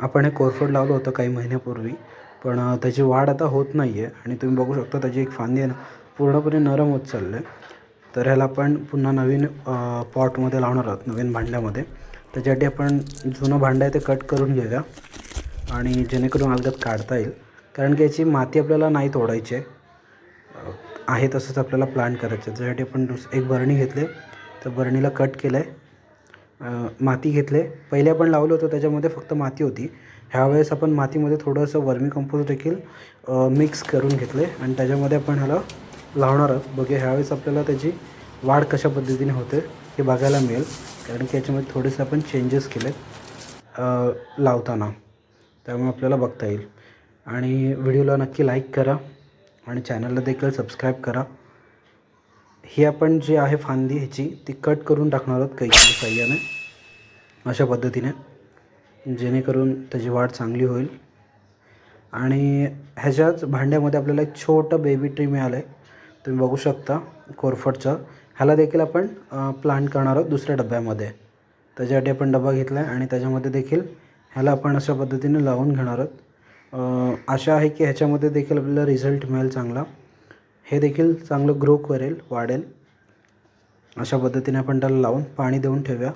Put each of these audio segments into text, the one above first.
आपण हे कोरफड लावलं होतं काही महिन्यापूर्वी, पण त्याची वाढ आता होत नाही आहे आणि तुम्ही बघू शकता त्याची एक फांदी आहे ना पूर्णपणे नरम होत चाललं आहे. तर ह्याला आपण पुन्हा नवीन पॉटमध्ये लावणार आहोत, नवीन भांड्यामध्ये. त्याच्यासाठी आपण जुनं भांडं आहे ते कट करून घेऊया आणि जेणेकरून अलगद काढता येईल, कारण की याची माती आपल्याला नाही तोडायची आहे तसंच आपल्याला प्लांट करायचं आहे. त्यासाठी आपण एक बरणी घेतली, त्या बरणीला कट केलं आहे, माती घेतले. पहिले आपण लावलं होतं त्याच्यामध्ये फक्त माती होती. ह्यावेळेस आपण मातीमध्ये थोडंसं वर्मी कंपोस्ट देखील मिक्स करून घेतले आणि त्याच्यामध्ये आपण ह्याला लावणार आहोत. बघूया ह्यावेळेस आपल्याला त्याची वाढ कशा पद्धतीने होते हे बघायला मिळेल, कारण की याच्यामध्ये थोडेसे आपण चेंजेस केले लावताना, त्यामुळे आपल्याला बघता येईल. आणि व्हिडिओला नक्की लाईक करा आणि चॅनलला देखील सबस्क्राईब करा. ही आपण जी आहे फांदी ह्याची ती कट करून टाकणार आहोत कैचीच्या साहाय्याने, अशा पद्धतीने, जेणेकरून त्याची वाढ चांगली होईल. आणि ह्याच्याच भांड्यामध्ये आपल्याला एक छोटं बेबी ट्री मिळालं आहे, तुम्ही बघू शकता कोरफडचं. ह्याला देखील आपण प्लांट करणार आहोत दुसऱ्या डब्यामध्ये. त्याच्यासाठी आपण डबा घेतला आहे आणि त्याच्यामध्ये देखील ह्याला आपण अशा पद्धतीने लावून घेणार आहोत. आशा आहे की ह्याच्यामध्ये देखील आपल्याला रिझल्ट मिळेल चांगला, हे देखील चांगलं ग्रो करेल, वाढेल. अशा पद्धतीने आपण त्याला लावून पाणी देऊन ठेवूया.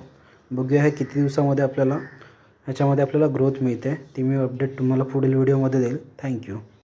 बघूया हे किती दिवसामध्ये आपल्याला ह्याच्यामध्ये ग्रोथ मिळते. ती मी अपडेट तुम्हाला पुढील व्हिडिओमध्ये देईल. थँक्यू.